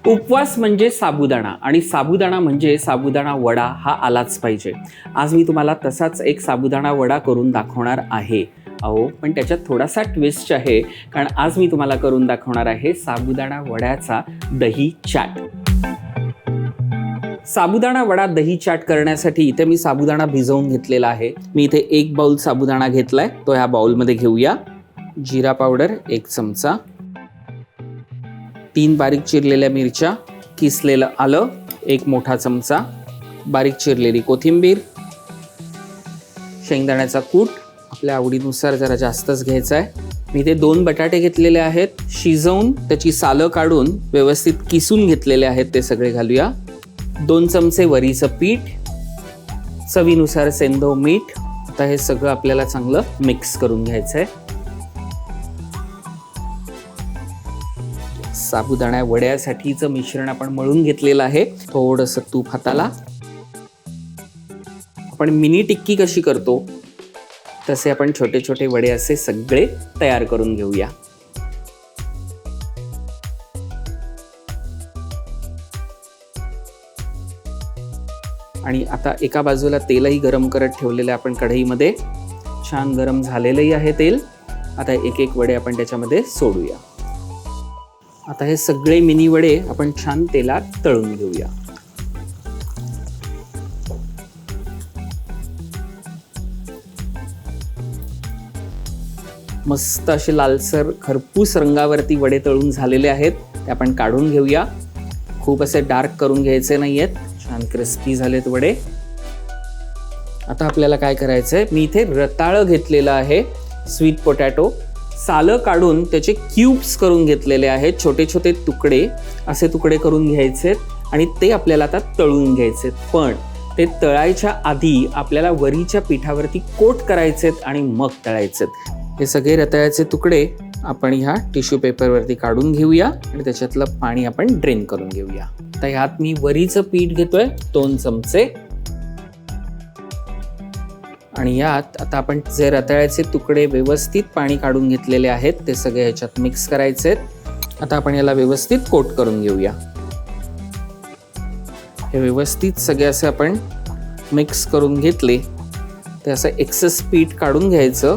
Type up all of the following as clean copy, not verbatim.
उपवास म्हणजे साबुदाणा आणि साबुदाणा म्हणजे साबुदाणा वडा हा आलाच पाहिजे. आज मी तुम्हाला तसाच एक साबुदाणा वडा करून दाखवणार आहे. पण त्याच्यात थोडासा ट्विस्ट आहे, कारण आज मी तुम्हाला करून दाखवणार आहे साबुदाणा वड्याचा दही चाट. साबुदाणा वडा दही चाट करण्यासाठी इथे मी साबुदाणा भिजवून घेतलेला आहे. मी इथे 1 बाउल साबुदाणा घेतलाय, तो ह्या बाउलमध्ये घेऊया. जिरा पावडर 1 चमचा, 3 बारीक चिरलेल्या मिरच्या, किसलेलं आलं 1 मोठा चमचा, बारीक चिरलेली कोथिंबीर, शेंगदाण्याचा कूट आपल्या आवडीनुसार जरा जास्तच घ्यायचा आहे. मी इथे 2 बटाटे घेतलेले आहेत, शिजवून त्याची सालं काढून व्यवस्थित किसून घेतलेले आहेत, ते सगळे घालूया. 2 चमचे वरीचं पीठ, चवीनुसार सेंधव मीठ. आता हे सगळं आपल्याला चांगलं मिक्स करून घ्यायचं आहे. साबुदाणा वड्यासाठीचं मिश्रण आपण मळून घेतलेलं आहे. थोडंसं तूप हाताला. आपण मिनी टिक्की कशी करतो तसे आपण छोटे छोटे वडे असे सगळे तयार करून घेऊया. आणि आता एका बाजूला तेलही गरम करत ठेवलेलं आपण कढईमध्ये. छान गरम झालेलंही आहे तेल. आता एक एक वडे आपण त्याच्यामध्ये सोडूया. आता हे सगळे मिनी वडे आपण छान तेलात तळून घेऊया. मस्त असे लालसर खरपूस रंगावरती वडे तळून झालेले आहेत, ते आपण काढून घेऊया. खूप असे डार्क करून घ्यायचे नाहीयेत, छान क्रिस्पी झालेत वडे. आता आपल्याला काय करायचंय, मी इथे रताळं घेतलेलं आहे, स्वीट पोटॅटो. सालं काढून त्याचे क्यूब्स करून घेतलेले आहेत, छोटे छोटे तुकडे असे तुकडे करून घ्यायचेत आणि ते आपल्याला आता तळून घ्यायचेत. पण ते तळायच्या आधी आपल्याला वरीच्या पिठावरती कोट करायचेत आणि मग तळायचेत. हे सगळे रताळ्याचे तुकडे आपण ह्या टिश्यू पेपरवरती काढून घेऊया आणि त्याच्यातलं पाणी आपण ड्रेन करून घेऊया. आता ह्यात मी वरीचं पीठ घेतोय 2 चमचे आणि यात आता आपण जे रताळ्याचे तुकडे व्यवस्थित पाणी काढून घेतलेले आहेत ते सगळे ह्याच्यात मिक्स करायचे. आता आपण याला व्यवस्थित कोट करून घेऊया. हे व्यवस्थित सगळे असे आपण मिक्स करून घेतले, ते असं एक्सेस पीठ काढून घ्यायचं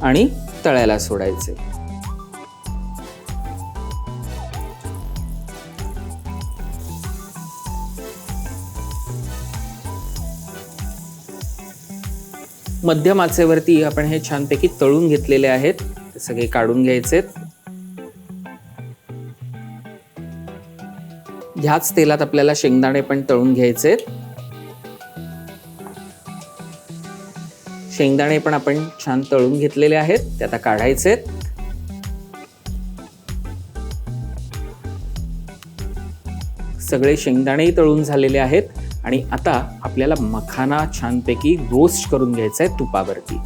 आणि तळायला सोडायचे. मध्यम आचेवरती आपण हे छानपैकी तळून घेतलेले आहेत, ते सगळे काढून घ्यायचे. ह्याच तेलात आपल्याला शेंगदाणे पण तळून घ्यायचे. शेंगदाणे पण आपण छान तळून घेतलेले आहेत, ते आता काढायचे. सगळे शेंगदाणेही तळून झालेले आहेत आणि आता आपल्याला मखाना छानपैकी रोस्ट करून घ्यायचा आहे तुपावरती.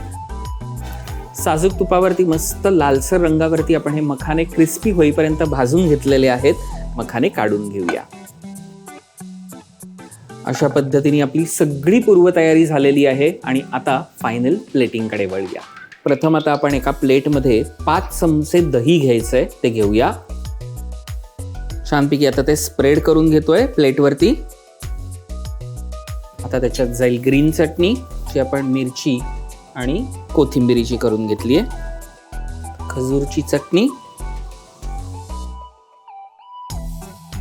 साजूक तुपावरती मस्त लालसर रंगावरती आपण हे मखाने क्रिस्पी होईपर्यंत भाजून घेतलेले आहेत. मखाने काढून घेऊया. अशा पद्धतीने आपली सगळी पूर्वतयारी झालेली आहे आणि आता फायनल प्लेटिंगकडे वळूया. प्रथम आता आपण एका प्लेटमध्ये 5 चमचे दही घ्यायचंय, ते घेऊया. छानपैकी आता ते स्प्रेड करून घेतोय प्लेटवरती. आता त्याच्यात जाईल ग्रीन चटणी, जी आपण मिरची आणि कोथिंबिरीची करून घेतली आहे. खजूरची चटणी.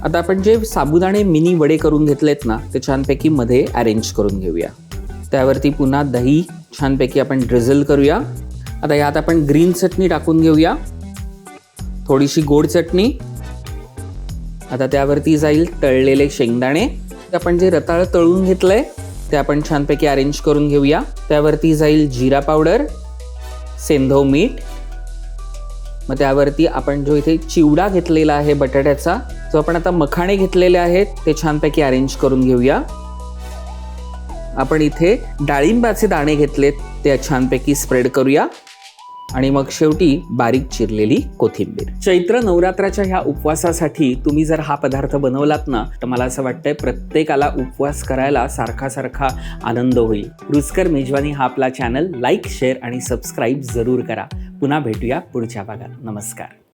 आता आपण जे साबुदाणे मिनी वडे करून घेतलेत ना, ते छानपैकी मध्ये अरेंज करून घेऊया. त्यावरती पुन्हा दही छानपैकी आपण ड्रिझल करूया. आता यात आपण ग्रीन चटणी टाकून घेऊया, थोडीशी गोड चटणी. आता त्यावरती जाईल तळलेले शेंगदाणे. आपण जे रताळ तळून घेतलंय ते आपण छानपैकी अरेंज करून घेऊया. त्यावरती जाईल जिरा पावडर, सेंधव मीठ. मग त्यावरती आपण जो इथे चिवडा घेतलेला आहे बटाट्याचा, जो आपण आता मखाणे घेतलेले आहेत ते छानपैकी अरेंज करून घेऊया. आपण इथे डाळिंबाचे दाणे घेतलेत, ते छानपैकी स्प्रेड करूया. आणि मग शेवटी बारीक चिरलेली कोथिंबीर. चैत्र नवरात्राच्या ह्या उपवासासाठी तुम्ही जर हा पदार्थ बनवलात ना, तर मला असं वाटतंय प्रत्येकाला उपवास करायला सारखा सारखा आनंद होईल. रुचकर मेजवानी हा आपला चॅनल लाईक, शेअर आणि सबस्क्राईब जरूर करा. पुन्हा भेटूया पुढच्या भागात. नमस्कार.